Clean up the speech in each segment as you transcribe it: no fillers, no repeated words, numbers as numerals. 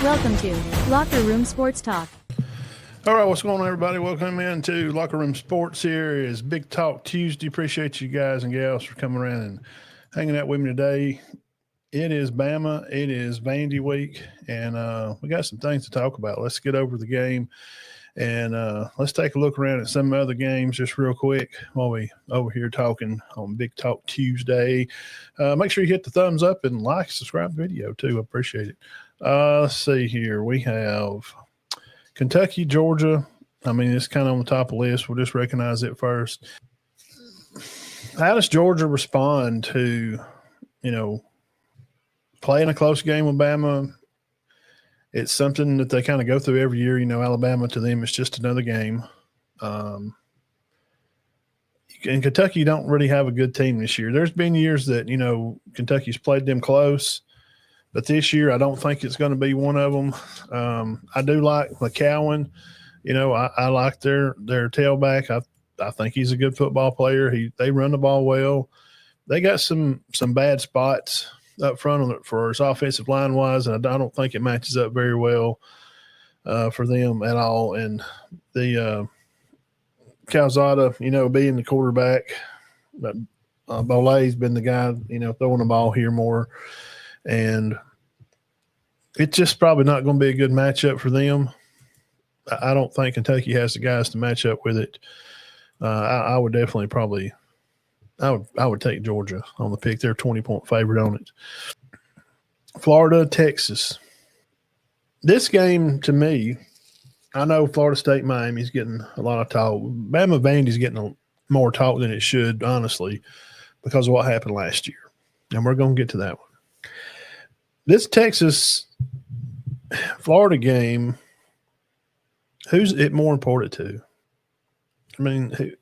Welcome to Locker Room Sports Talk. All right, what's going on, everybody? Welcome into Locker Room Sports. Here is Big Talk Tuesday. Appreciate you guys and gals for coming around and hanging out with me today. It is Bama. It is Vandy week, and we got some things to talk about. Let's get over the game, and let's take a look around at some other games just real quick while we over here talking on Big Talk Tuesday. Make sure you hit the thumbs up and like, subscribe the video too. I appreciate it. Let's see here. We have Kentucky, Georgia. I mean, it's kind of on the top of the list. We'll just recognize it first. How does Georgia respond to, playing a close game with Bama? It's something that they kind of go through every year. Alabama, to them, is just another game. And Kentucky don't really have a good team this year. There's been years that, Kentucky's played them close. But this year, I don't think it's going to be one of them. I do like McCowan. I like their tailback. I think he's a good football player. They run the ball well. They got some bad spots up front for his offensive line wise, and I don't think it matches up very well for them at all. And the Calzada, being the quarterback, but Bolet's been the guy, throwing the ball here more. And it's just probably not going to be a good matchup for them. I don't think Kentucky has the guys to match up with it. I would definitely I would take Georgia on the pick. They're a 20-point favorite on it. Florida, Texas. This game, to me, I know Florida State, Miami's getting a lot of talk. Bama Vandy's getting more talk than it should, honestly, because of what happened last year. And we're going to get to that one. This Texas-Florida game, who's it more important to? I mean,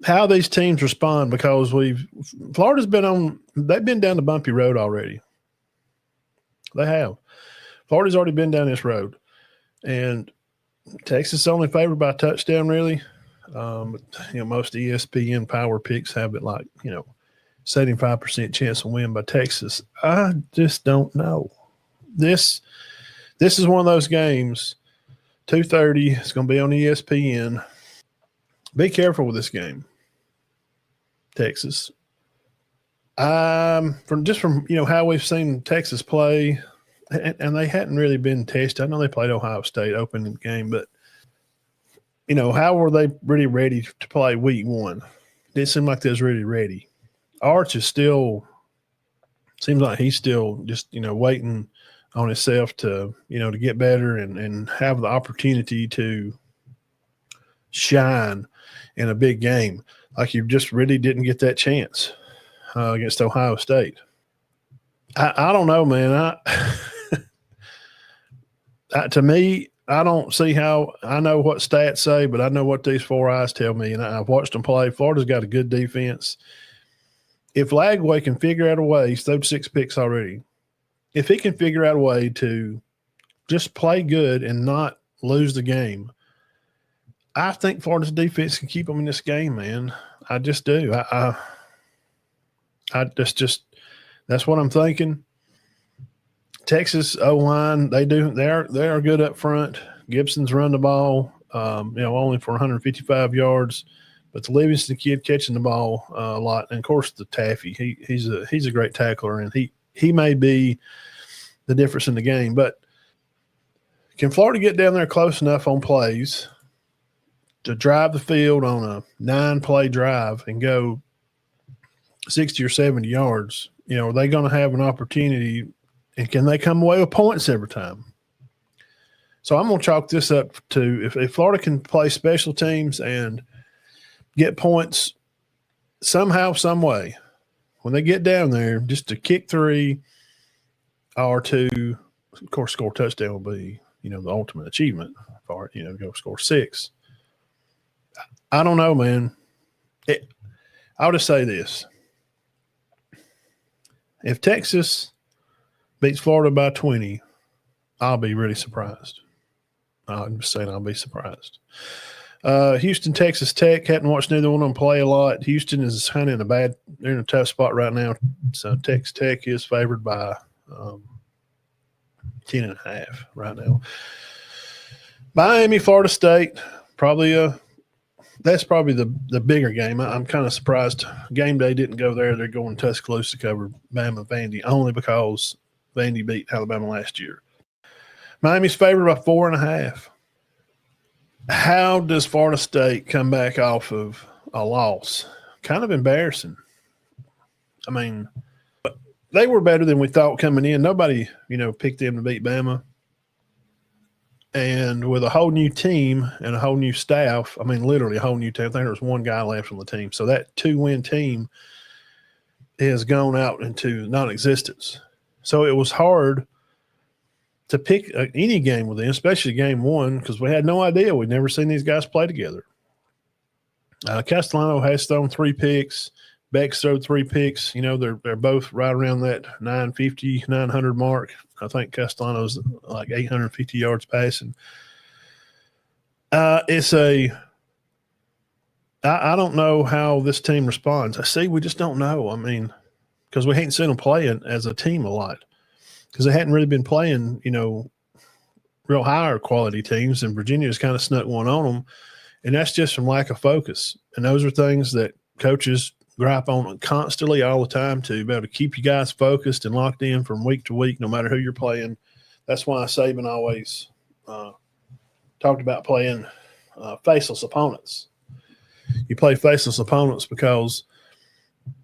how these teams respond, because Florida's they've been down the bumpy road already. They have. Florida's already been down this road. And Texas is only favored by a touchdown, really. Most ESPN power picks have it like, 75% chance to win by Texas. I just don't know. This is one of those games, 2:30, it's going to be on ESPN. Be careful with this game, Texas. From how we've seen Texas play, and they hadn't really been tested. I know they played Ohio State opening game, but how were they really ready to play week one? It didn't seem like they was really ready. Arch is still – seems like he's still just, waiting on himself to, to get better and have the opportunity to shine in a big game. Like, you just really didn't get that chance against Ohio State. I don't know, man. To me, I don't see how – I know what stats say, but I know what these four eyes tell me, and I've watched them play. Florida's got a good defense. If Lagway can figure out a way, he's thrown 6 picks already. If he can figure out a way to just play good and not lose the game, I think Florida's defense can keep them in this game, man. I just do. That's what I'm thinking. Texas O-line, they are good up front. Gibson's run the ball, only for 155 yards. But the Livingston kid catching the ball a lot, and of course the Taffy, he's a great tackler, and he may be the difference in the game. But can Florida get down there close enough on plays to drive the field on a 9-play drive and go 60 or 70 yards? Are they going to have an opportunity, and can they come away with points every time? So I'm going to chalk this up to if Florida can play special teams and get points somehow, some way, when they get down there, just to kick 3 or to, of course, score a touchdown will be, the ultimate achievement for it, go score 6. I don't know, man. I'll just say this. If Texas beats Florida by 20, I'll be really surprised. I'm just saying I'll be surprised. Houston, Texas Tech. Hadn't watched neither one of them play a lot. Houston is kind of they're in a tough spot right now. So Texas Tech is favored by 10.5 right now. Miami, Florida State, that's probably the bigger game. I'm kind of surprised game day didn't go there. They're going Tuscaloosa to cover Bama Vandy only because Vandy beat Alabama last year. Miami's favored by 4.5. How does Florida State come back off of a loss? Kind of embarrassing. I mean, they were better than we thought coming in. Nobody, picked them to beat Bama. And with a whole new team and a whole new staff, I mean, literally a whole new team. I think there was one guy left on the team. So that 2-win team has gone out into non-existence. So it was hard to pick any game with them, especially game one, because we had no idea. We'd never seen these guys play together. Castellano has thrown 3 picks. Beck's thrown 3 picks. They're both right around that 950, 900 mark. I think Castellano's like 850 yards passing. I don't know how this team responds. We just don't know. I mean, because we hadn't seen them playing as a team a lot. Because they hadn't really been playing, real higher quality teams, and Virginia's kind of snuck one on them. And that's just from lack of focus. And those are things that coaches gripe on constantly all the time to be able to keep you guys focused and locked in from week to week, no matter who you're playing. That's why Saban always talked about playing faceless opponents. You play faceless opponents because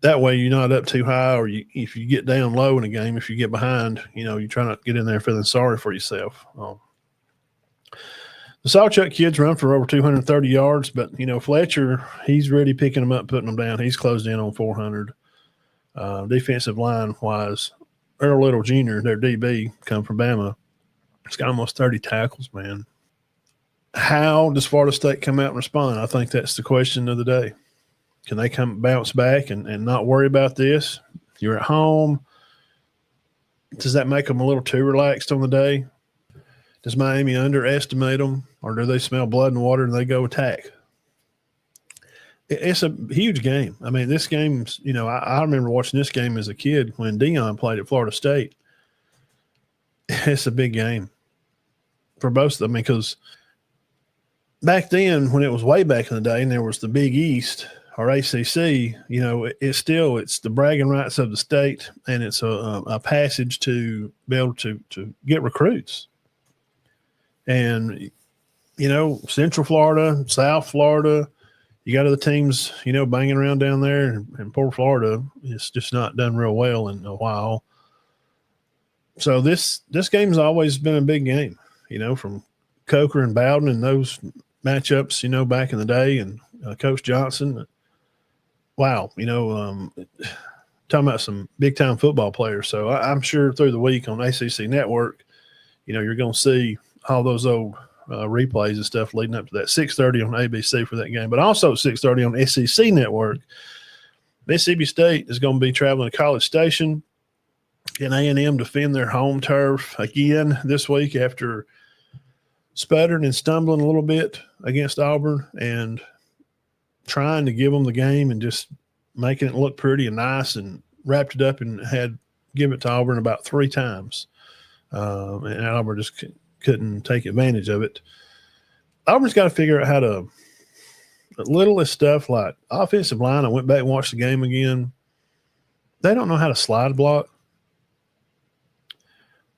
that way you're not up too high, or if you get down low in a game, if you get behind, you try not to get in there feeling sorry for yourself. The Sawchuck kids run for over 230 yards, but, Fletcher, he's really picking them up, putting them down. He's closed in on 400. Defensive line-wise, Earl Little Jr., their DB, come from Bama. He's got almost 30 tackles, man. How does Florida State come out and respond? I think that's the question of the day. Can they bounce back and not worry about this? You're at home. Does that make them a little too relaxed on the day? Does Miami underestimate them, or do they smell blood and water and they go attack? It's a huge game. I mean, this game's, I remember watching this game as a kid when Dion played at Florida State. It's a big game for both of them, because back then, when it was way back in the day and there was the Big East or ACC, it's the bragging rights of the state, and it's a passage to be able to get recruits. And, Central Florida, South Florida, you got other teams, banging around down there, and poor Florida is just not done real well in a while. So this game's always been a big game, from Coker and Bowden and those matchups, back in the day, and Coach Johnson. Wow, talking about some big-time football players. So I'm sure through the week on ACC Network, you're going to see all those old replays and stuff leading up to that. 6:30 on ABC for that game, but also 6:30 on SEC Network. Mississippi State is going to be traveling to College Station. Can A&M defend their home turf again this week after sputtering and stumbling a little bit against Auburn and trying to give them the game and just making it look pretty and nice, and wrapped it up and give it to Auburn about 3 times. And Auburn just couldn't take advantage of it. Auburn's got to figure out how to – the littlest stuff like offensive line. I went back and watched the game again. They don't know how to slide block.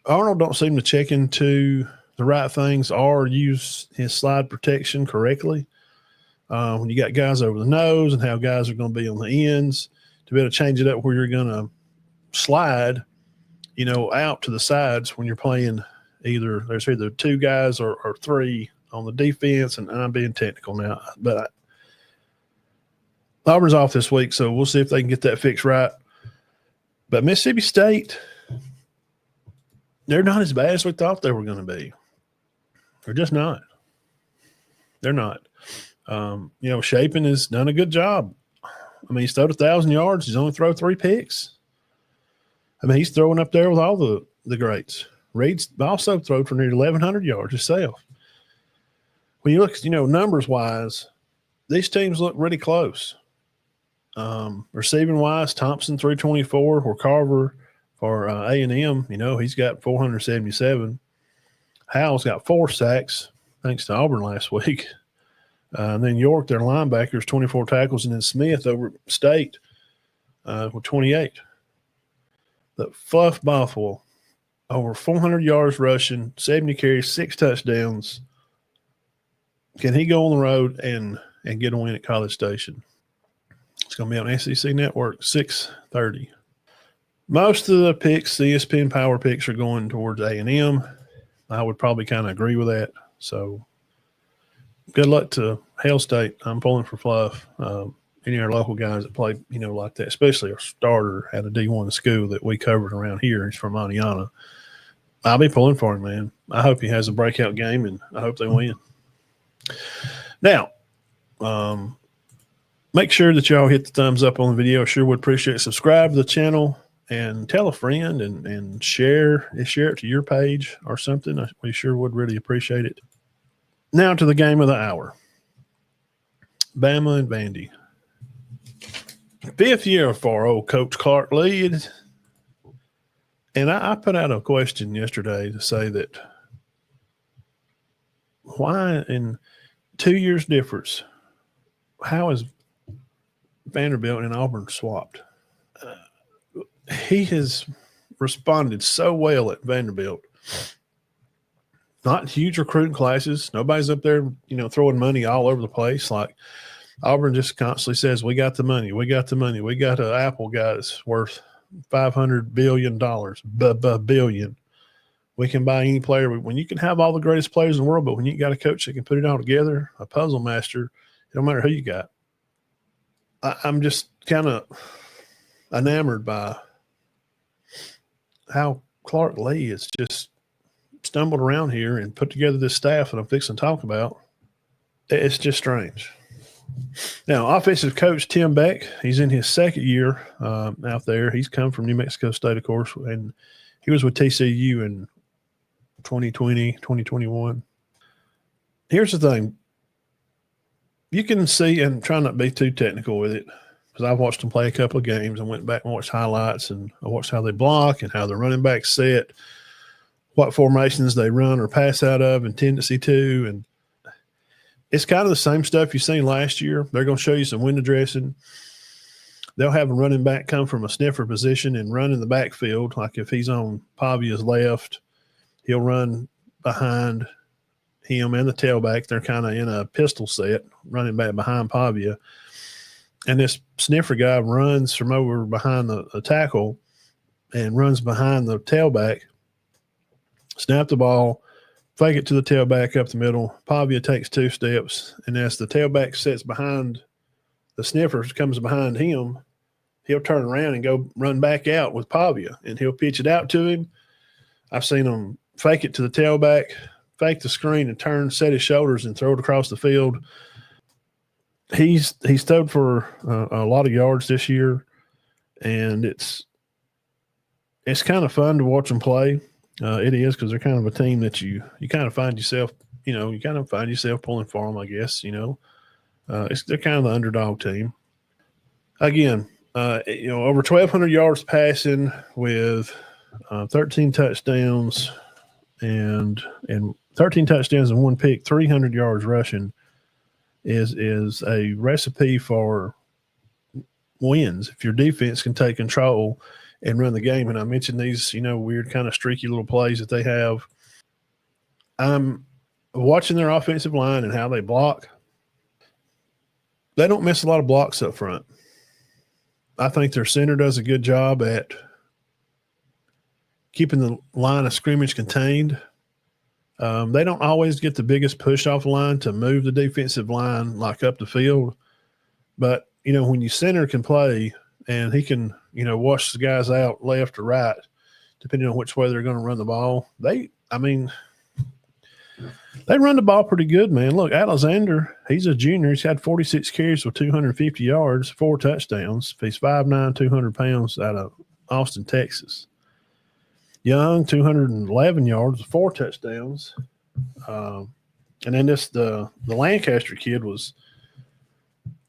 Arnold don't seem to check into the right things or use his slide protection correctly. When you got guys over the nose and how guys are going to be on the ends, to be able to change it up where you're going to slide, out to the sides when you're playing there's either 2 guys or 3 on the defense, and I'm being technical now, but Auburn's off this week, so we'll see if they can get that fixed right. But Mississippi State, they're not as bad as we thought they were going to be. They're just not. They're not. Shaping has done a good job. I mean, he's thrown 1,000 yards. He's only thrown 3 picks. I mean, he's throwing up there with all the greats. Reed's also thrown for nearly 1,100 yards himself. When you look, numbers-wise, these teams look really close. Receiving-wise, Thompson 324, or Carver for A&M. He's got 477. Howell's got 4 sacks, thanks to Auburn last week. And then York, their linebackers, 24 tackles, and then Smith over State with 28. The Fluff Bothwell, over 400 yards rushing, 70 carries, 6 touchdowns. Can he go on the road and get a win at College Station? It's going to be on SEC Network, 6:30. Most of the picks, the ESPN Power picks, are going towards A&M. I would probably kind of agree with that. So good luck to Hail State. I'm pulling for Fluff. Any of our local guys that play, like that, especially our starter at a D1 school that we covered around here. He's from Adiana. I'll be pulling for him, man. I hope he has a breakout game, and I hope they win. Now, make sure that y'all hit the thumbs up on the video. I sure would appreciate it. Subscribe to the channel and tell a friend and share it to your page or something. We sure would really appreciate it. Now to the game of the hour. Bama and Vandy. 5th year for old Coach Clark Lee. And I put out a question yesterday to say that why in 2 years difference, how is Vanderbilt and Auburn swapped? He has responded so well at Vanderbilt. Not huge recruiting classes. Nobody's up there, throwing money all over the place. Like Auburn just constantly says, we got the money. We got the money. We got an Apple guy that's worth $500 billion. Billion. We can buy any player. When you can have all the greatest players in the world, but when you got a coach that can put it all together, a puzzle master, it don't matter who you got. I'm just kind of enamored by how Clark Lee has just stumbled around here and put together this staff that I'm fixing to talk about. It's just strange. Now, offensive coach Tim Beck, he's in his 2nd year out there. He's come from New Mexico State, of course, and he was with TCU in 2020, 2021. Here's the thing. You can see, and try not to be too technical with it, because I've watched them play a couple of games and went back and watched highlights, and I watched how they block and how their running backs set, what formations they run or pass out of and tendency to, and it's kind of the same stuff you've seen last year. They're going to show you some window dressing. They'll have a running back come from a sniffer position and run in the backfield. Like if he's on Pavia's left, he'll run behind him and the tailback. They're kind of in a pistol set, running back behind Pavia. And this sniffer guy runs from over behind the tackle and runs behind the tailback, snap the ball, fake it to the tailback up the middle. Pavia takes 2 steps, and as the tailback sits behind the sniffer, comes behind him, he'll turn around and go run back out with Pavia, and he'll pitch it out to him. I've seen him fake it to the tailback, fake the screen, and turn, set his shoulders, and throw it across the field. He's thrown for a lot of yards this year, and it's kind of fun to watch them play. It is, because they're kind of a team that you kind of find yourself, pulling for them, I guess, they're kind of the underdog team. Again, over 1,200 yards passing with 13 touchdowns and 13 touchdowns and 1 pick, 300 yards rushing is a recipe for wins if your defense can take control and run the game. And I mentioned these, weird kind of streaky little plays that they have. I'm watching their offensive line and how they block. They don't miss a lot of blocks up front. I think their center does a good job at keeping the line of scrimmage contained. They don't always get the biggest push off the line to move the defensive line like up the field. But, when your center can play and he can, wash the guys out left or right, depending on which way they're going to run the ball, they run the ball pretty good, man. Look, Alexander, he's a junior. He's had 46 carries with 250 yards, 4 touchdowns. He's 5'9", 200 pounds out of Austin, Texas. Young, 211 yards, 4 touchdowns. And then the Lancaster kid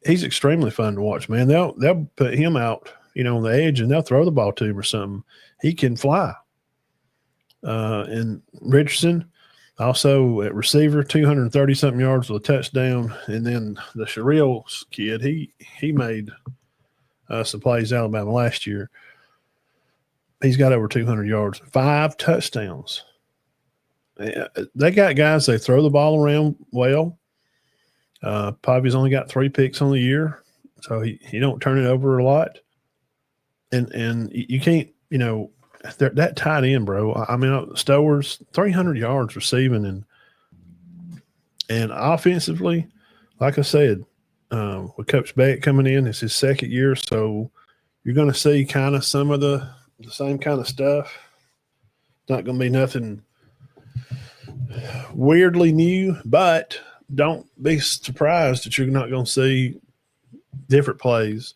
he's extremely fun to watch, man. They'll put him out on the edge, and they'll throw the ball to him or something. He can fly. And Richardson, also at receiver, 230-something yards with a touchdown. And then the Sherrill kid, he made some plays at Alabama last year. He's got over 200 yards, 5 touchdowns. They got guys, they throw the ball around well. Pavi's only got 3 picks on the year, so he don't turn it over a lot. And you can't, that tight end, bro. I mean, Stowers, 300 yards receiving and offensively, like I said, with Coach Beck coming in, it's his second year, so you're going to see kind of some of the same kind of stuff. It's not going to be nothing weirdly new, but don't be surprised that you're not going to see different plays.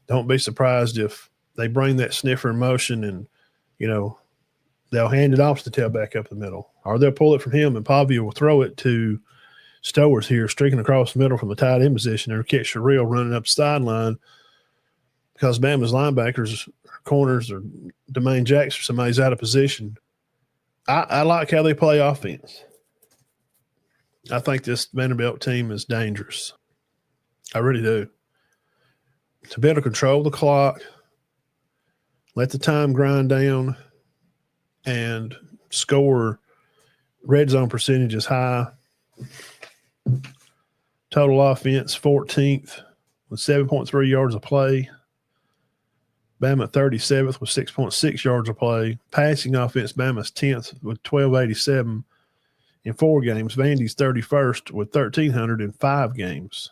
Don't be surprised if they bring that sniffer in motion and, they'll hand it off to the tailback up the middle, or they'll pull it from him and Pavia will throw it to Stowers here, streaking across the middle from the tight end position, or catch Sherrill running up the sideline because Bama's linebackers, corners, or Demaine Jackson, somebody's out of position. I like how they play offense. I think this Vanderbilt team is dangerous. I really do. To be able to control the clock, let the time grind down, and score. Red zone percentage is high. Total offense 14th with 7.3 yards a play. Bama 37th with 6.6 yards a play. Passing offense, Bama's 10th with 1287 in 4 games. Vandy's 31st with 1,305 games.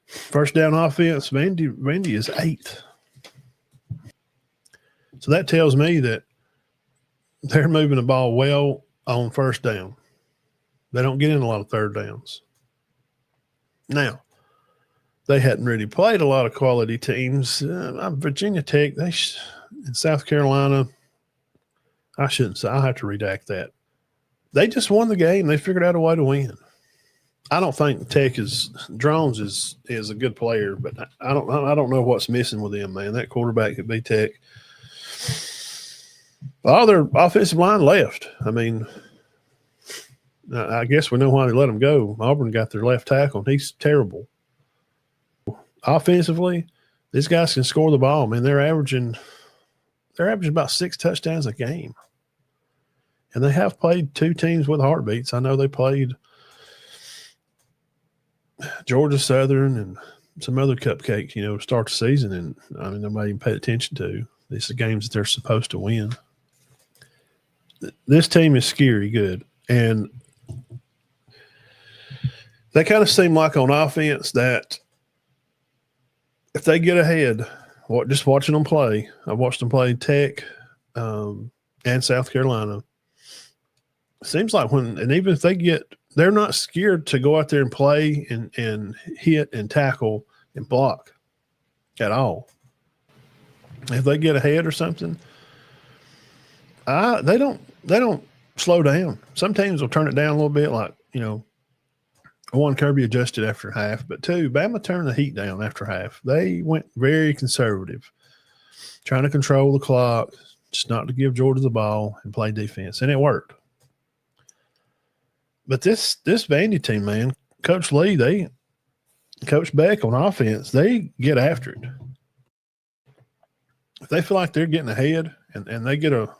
First down offense, Vandy is 8th. So that tells me that they're moving the ball well on first down. They don't get in a lot of third downs. Now, they hadn't really played a lot of quality teams. Virginia Tech, in South Carolina, I shouldn't say. I'll have to redact that. They just won the game. They figured out a way to win. I don't think Drones is a good player, but I don't know what's missing with him, man. That quarterback could be Tech. All their offensive line left. I mean, I guess we know why they let him go. Auburn got their left tackle, and he's terrible. Offensively, these guys can score the ball. Man, they're averaging about 6 touchdowns a game. And they have played 2 teams with heartbeats. I know they played Georgia Southern and some other cupcakes, to start the season. And, I mean, nobody even paid attention to. These are games that they're supposed to win. This team is scary good. And they kind of seem like on offense that if they get ahead, just watching them play, I've watched them play Tech and South Carolina. It seems like even if they're not scared to go out there and play and hit and tackle and block at all. If they get ahead or something, they don't slow down. Some teams will turn it down a little bit, like, one, Kirby adjusted after half, but 2, Bama turned the heat down after half. They went very conservative, trying to control the clock, just not to give Georgia the ball and play defense, and it worked. But this Vandy team, man, Coach Lee, Coach Beck on offense, they get after it. If they feel like they're getting ahead and they get a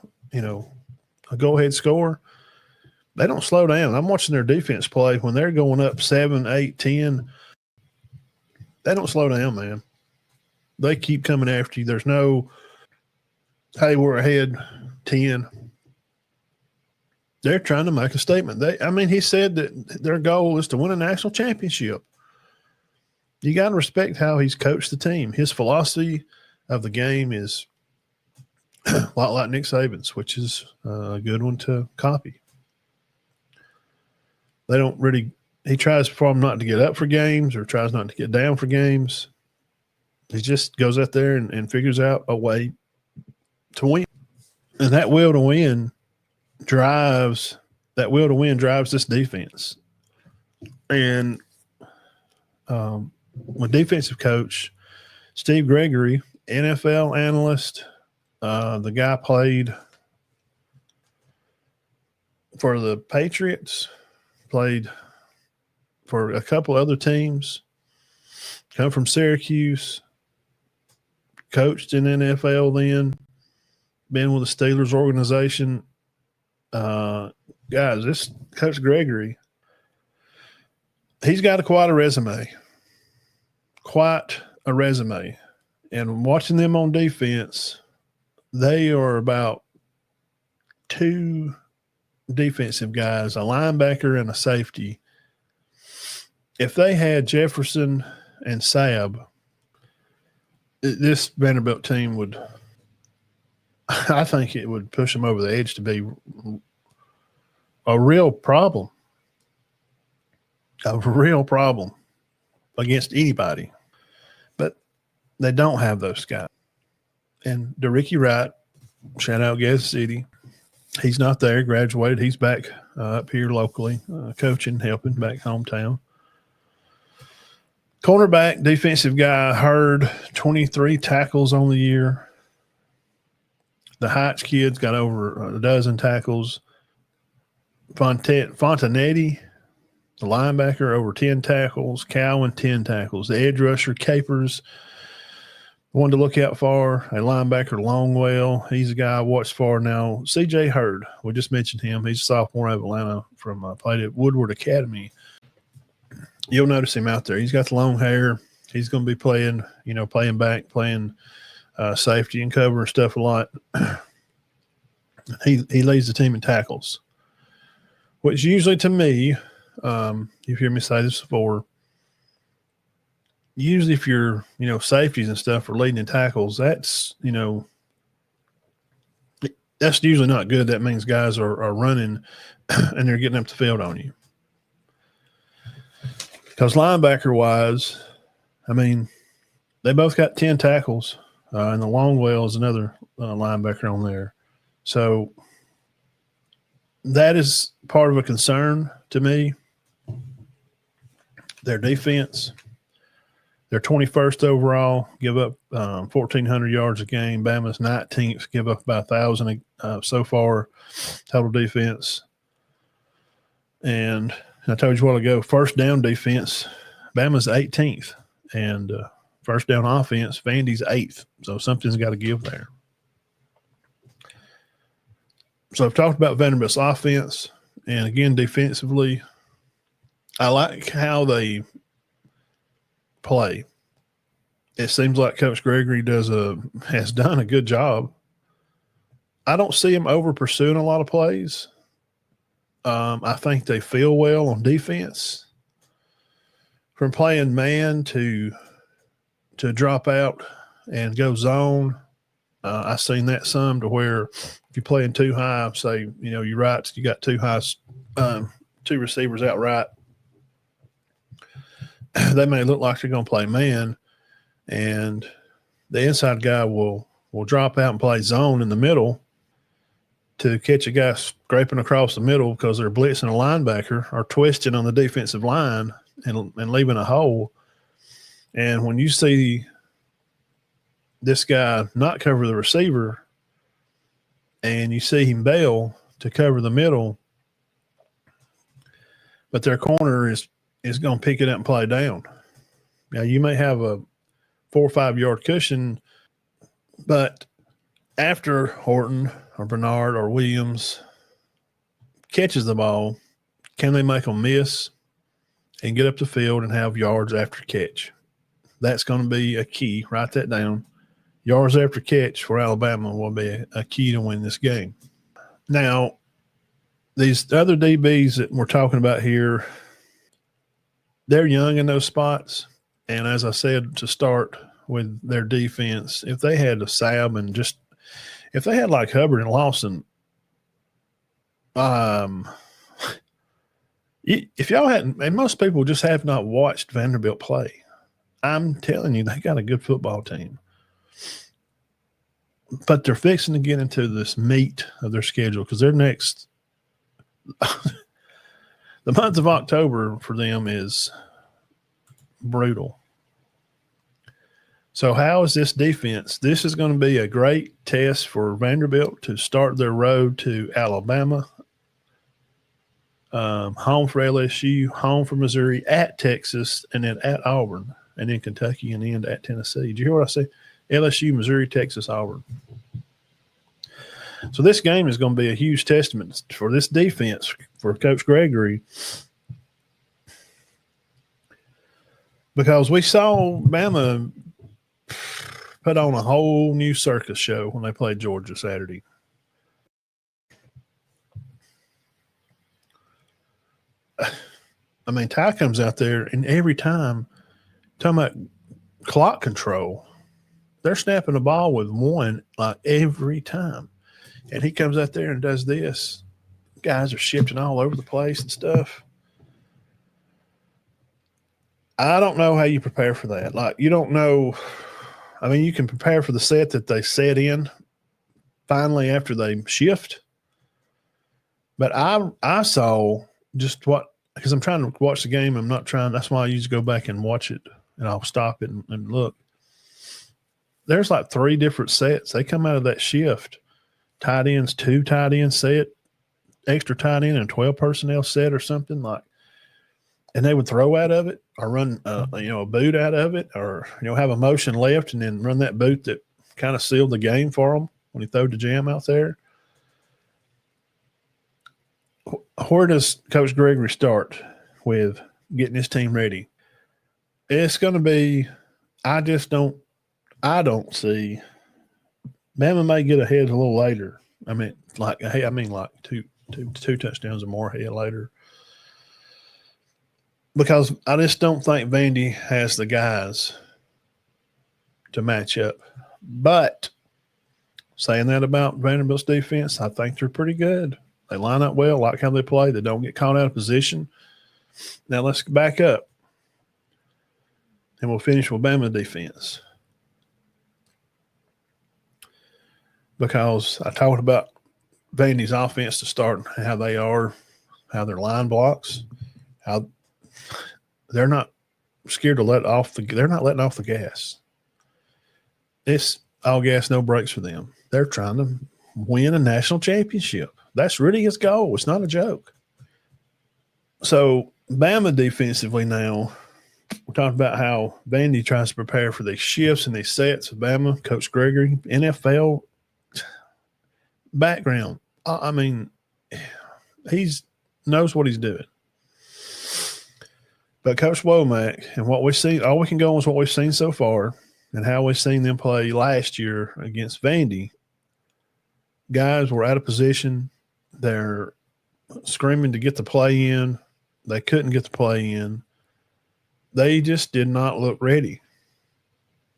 go-ahead score, they don't slow down. I'm watching their defense play. When they're going up 7, 8, 10, they don't slow down, man. They keep coming after you. There's no, hey, we're ahead 10. They're trying to make a statement. He said that their goal is to win a national championship. You got to respect how he's coached the team. His philosophy of the game is a lot like Nick Saban's, which is a good one to copy. He tries for them not to get up for games or tries not to get down for games. He just goes out there and figures out a way to win. And that will to win drives this defense. And when defensive coach Steve Gregory, NFL analyst. The guy played for the Patriots, played for a couple other teams, come from Syracuse, coached in NFL then, been with the Steelers organization. Guys, this Coach Gregory, he's got quite a resume. Quite a resume. And watching them on defense, they are about two defensive guys, a linebacker and a safety. If they had Jefferson and Sabb, this Vanderbilt team would, I think it would push them over the edge to be a real problem. A real problem against anybody. But they don't have those guys. And DeRicky Wright, shout out Gas City, he's not there, graduated. He's back up here locally, coaching, helping back hometown. Cornerback, defensive guy, Hurd, 23 tackles on the year. The Heights kids got over a dozen tackles. Fontanetti, the linebacker, over 10 tackles. Cowan, 10 tackles. The edge rusher, Capers, one to look out for. A linebacker, Longwell. He's a guy I watched for now. C.J. Hurd, we just mentioned him. He's a sophomore out of Atlanta from played at Woodward Academy. You'll notice him out there. He's got the long hair. He's going to be playing, playing back, playing safety and cover and stuff a lot. He leads the team in tackles, which usually to me, you've heard me say this before, usually if you're, safeties and stuff are leading in tackles, that's usually not good. That means guys are running and they're getting up the field on you. Because linebacker-wise, they both got 10 tackles, and the Longwell is another linebacker on there. So that is part of a concern to me. Their defense, they're 21st overall, give up 1,400 yards a game. Bama's 19th, give up about 1,000 so far, total defense. And I told you a while ago, first down defense, Bama's 18th. And first down offense, Vandy's 8th. So something's got to give there. So I've talked about Vanderbilt's offense. And again, defensively, I like how they play. It seems like Coach Gregory has done a good job. I don't see him over pursuing a lot of plays. I think they feel well on defense. From playing man to drop out and go zone, I've seen that some to where if you're playing too high, say, you got too high, two receivers out right, they may look like they're going to play man, and the inside guy will drop out and play zone in the middle to catch a guy scraping across the middle because they're blitzing a linebacker or twisting on the defensive line and leaving a hole. And when you see this guy not cover the receiver and you see him bail to cover the middle, but their corner is going to pick it up and play down. Now, you may have a 4 or 5 yard cushion, but after Horton or Bernard or Williams catches the ball, can they make them miss and get up the field and have yards after catch? That's going to be a key. Write that down. Yards after catch for Alabama will be a key to win this game. Now, these other DBs that we're talking about here, they're young in those spots. And as I said to start with their defense, if they had a Sabb and if they had like Hubbard and Lawson, if y'all hadn't, and most people just have not watched Vanderbilt play, I'm telling you, they got a good football team. But they're fixing to get into this meat of their schedule because their next – the month of October for them is brutal. So how is this defense? This is going to be a great test for Vanderbilt to start their road to Alabama, home for LSU, home for Missouri, at Texas, and then at Auburn, and then Kentucky, and then at Tennessee. Did you hear what I said? LSU, Missouri, Texas, Auburn. So this game is going to be a huge testament for this defense for Coach Gregory, because we saw Bama put on a whole new circus show when they played Georgia Saturday. I mean, Ty comes out there, and every time, talking about clock control, they're snapping the ball with one like every time. And he comes out there and does this. Guys are shifting all over the place and stuff. I don't know how you prepare for that. Like, you don't know. I mean, you can prepare for the set that they set in finally after they shift. But I saw just what, because I'm trying to watch the game. I'm not trying. That's why I usually go back and watch it, and I'll stop it and look. There's like 3 different sets. They come out of that shift. Tight ends, 2 tight end set, extra tight end, and 12 personnel set or something like. And they would throw out of it or run, a boot out of it, or have a motion left and then run that boot that kind of sealed the game for them when he threw the jam out there. Where does Coach Gregory start with getting his team ready? It's going to be. I don't see. Bama may get ahead a little later. I mean, like two touchdowns or more ahead later. Because I just don't think Vandy has the guys to match up. But saying that about Vanderbilt's defense, I think they're pretty good. They line up well, like how they play. They don't get caught out of position. Now let's back up, and we'll finish with Bama defense. Because I talked about Vandy's offense to start, how they are, how their line blocks, how they're not scared to they're not letting off the gas. It's all gas, no brakes for them. They're trying to win a national championship. That's really his goal. It's not a joke. So Bama defensively now, we're talking about how Vandy tries to prepare for these shifts and these sets. Bama, Coach Gregory, NFL background. I mean, he's knows what he's doing. But Coach Womack, and what we've seen, all we can go on is what we've seen so far and how we've seen them play last year against Vandy. Guys were out of position. They're screaming to get the play in. They couldn't get the play in. They just did not look ready.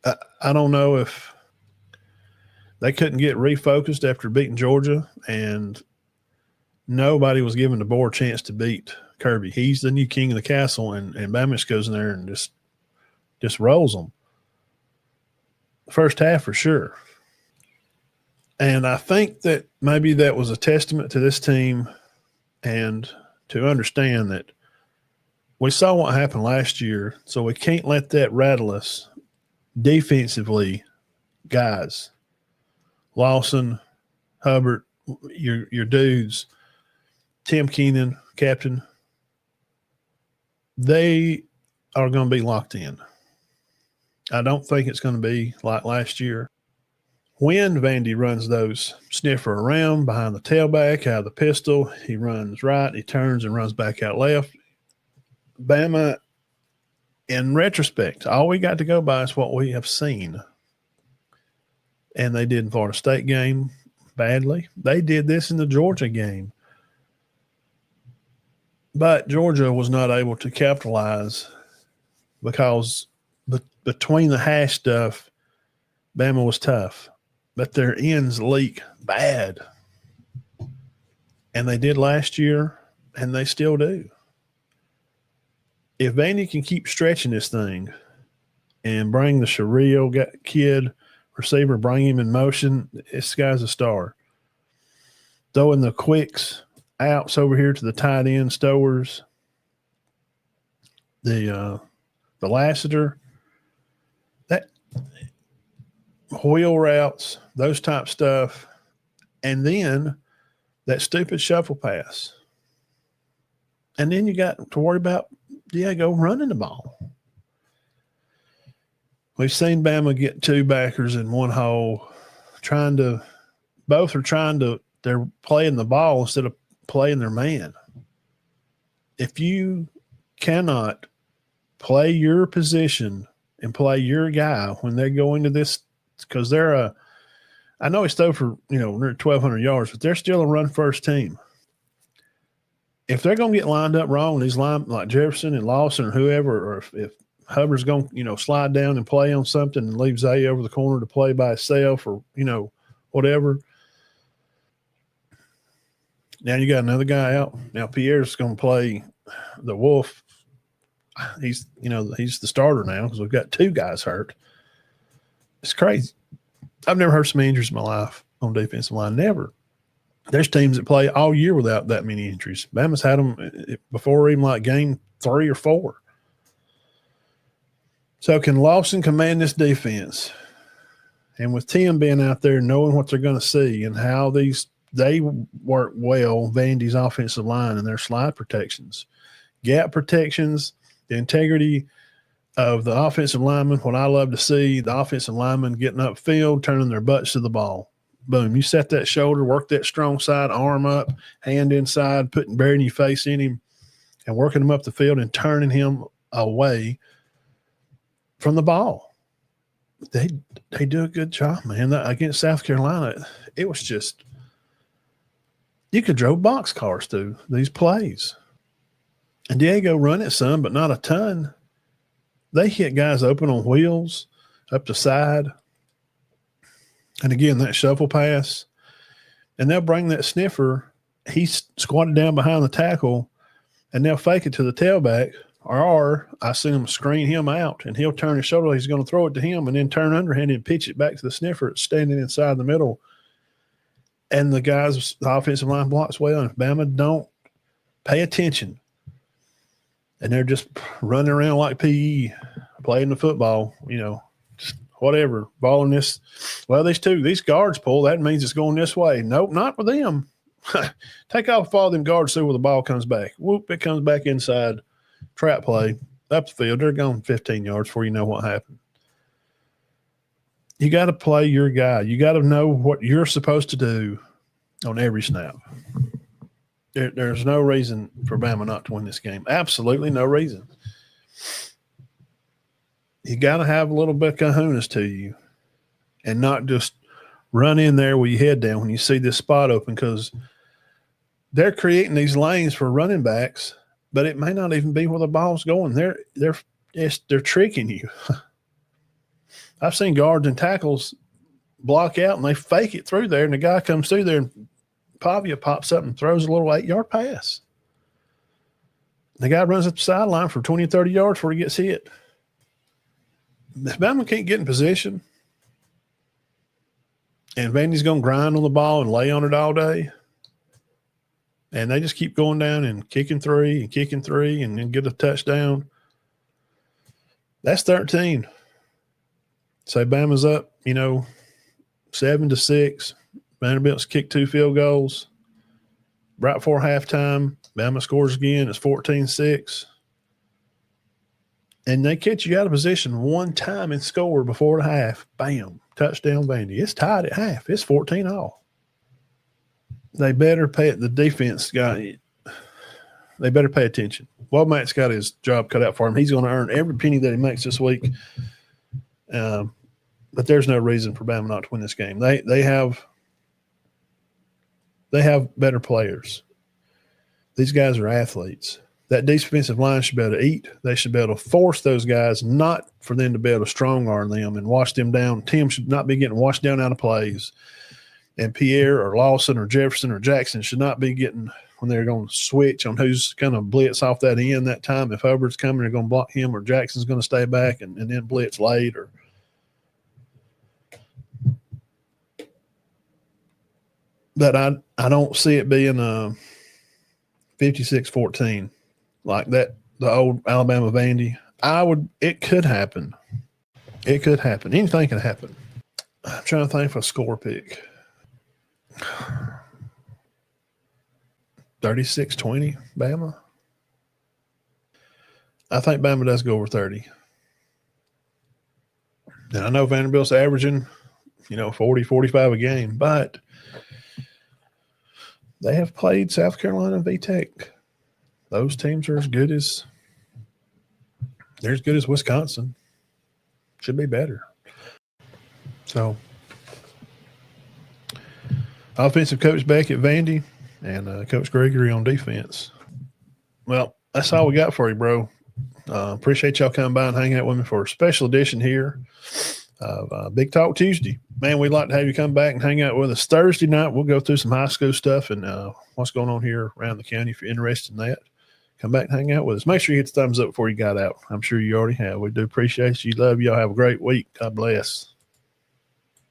I don't know if they couldn't get refocused after beating Georgia, and nobody was giving the board a chance to beat Kirby. He's the new king of the castle, and Bama goes in there and just rolls them. First half for sure. And I think that maybe that was a testament to this team, and to understand that we saw what happened last year, so we can't let that rattle us defensively. Guys, Lawson, Hubbard, your dudes, Tim Keenan, captain, they are going to be locked in. I don't think it's going to be like last year. When Vandy runs those sniffer around behind the tailback, out of the pistol, he runs right, he turns and runs back out left. Bama, in retrospect, all we got to go by is what we have seen. And they did in Florida State game badly. They did this in the Georgia game. But Georgia was not able to capitalize because between the hash stuff, Bama was tough. But their ends leak bad. And they did last year, and they still do. If Vandy can keep stretching this thing and bring the Shario kid receiver, bring him in motion, this guy's a star. Throwing the quicks, outs over here to the tight end, Stowers, the Lassiter. wheel routes, those type stuff, and then that stupid shuffle pass. And then you got to worry about Diego running the ball. We've seen Bama get two backers in one hole, they're playing the ball instead of playing their man. If you cannot play your position and play your guy when they go into this, because I know he's thrown for, near 1,200 yards, but they're still a run-first team. If they're going to get lined up wrong, these like Jefferson and Lawson or whoever, or if Hubbard's going to, slide down and play on something and leave Zay over the corner to play by himself or, whatever. Now you got another guy out. Now Pierre's going to play the Wolf. He's the starter now because we've got two guys hurt. It's crazy. I've never heard so many injuries in my life on defensive line. Never. There's teams that play all year without that many injuries. Bama's had them before even like game 3 or 4. So can Lawson command this defense? And with Tim being out there, knowing what they're going to see and how they work well, Vandy's offensive line and their slide protections, gap protections, the integrity of the offensive lineman. What I love to see, the offensive lineman getting upfield, turning their butts to the ball. Boom. You set that shoulder, work that strong side, arm up, hand inside, burying your face in him and working him up the field and turning him away from the ball. They do a good job, man. Against South Carolina, it was just you could drove boxcars through these plays. And Diego run it some, but not a ton. They hit guys open on wheels, up the side. And again, that shuffle pass. And they'll bring that sniffer. He's squatted down behind the tackle, and they'll fake it to the tailback. Or I see him screen him out, and he'll turn his shoulder. He's going to throw it to him and then turn underhand and pitch it back to the sniffer. It's standing inside the middle. And the offensive line blocks well. And if Bama don't pay attention, and they're just running around like PE, playing the football, just whatever, balling this. Well, these guards pull, that means it's going this way. Nope, not with them. Take off all them guards, see where the ball comes back. Whoop, it comes back inside. Trap play, up the field. They're going 15 yards before you know what happened. You got to play your guy. You got to know what you're supposed to do on every snap. There's no reason for Bama not to win this game. Absolutely no reason. You got to have a little bit of kahunas to you and not just run in there with your head down when you see this spot open, because they're creating these lanes for running backs, but it may not even be where the ball's going. They're tricking you. I've seen guards and tackles block out and they fake it through there, and the guy comes through there and Pavia pops up and throws a little 8-yard pass. The guy runs up the sideline for 20 or 30 yards before he gets hit. If Bama can't get in position and Vandy's going to grind on the ball and lay on it all day, and they just keep going down and kicking three and then get a touchdown, that's 13. Say Bama's up, 7-6. Vanderbilt's kicked 2 field goals. Right before halftime, Bama scores again. It's 14-6. And they catch you out of position one time and score before the half. Bam. Touchdown Vandy. It's tied at half. It's 14-all. They better pay – the defense guy – they better pay attention. Womack's got his job cut out for him. He's going to earn every penny that he makes this week. But there's no reason for Bama not to win this game. They have better players. These guys are athletes. That defensive line should be able to eat. They should be able to force those guys, not for them to be able to strong arm them and wash them down. Tim should not be getting washed down out of plays. And Pierre or Lawson or Jefferson or Jackson should not be getting when they're going to switch on who's going to blitz off that end that time. If Hubbard's coming, they're going to block him, or Jackson's going to stay back and then blitz late. But I don't see it being a 56-14 like that, the old Alabama Vandy. It could happen. It could happen. Anything can happen. I'm trying to think of a score pick. 36-20, Bama. I think Bama does go over 30. And I know Vanderbilt's averaging, 40, 45 a game, but they have played South Carolina and VTech. Those teams are they're as good as Wisconsin. Should be better. So, offensive coach back at Vandy and Coach Gregory on defense. Well, that's all we got for you, bro. Appreciate y'all coming by and hanging out with me for a special edition here of Big Talk Tuesday. Man, we'd like to have you come back and hang out with us Thursday night. We'll go through some high school stuff and what's going on here around the county. If you're interested in that, come back and hang out with us. Make sure you hit the thumbs up before you got out. I'm sure you already have. We do appreciate you. Love y'all. Have a great week. God bless.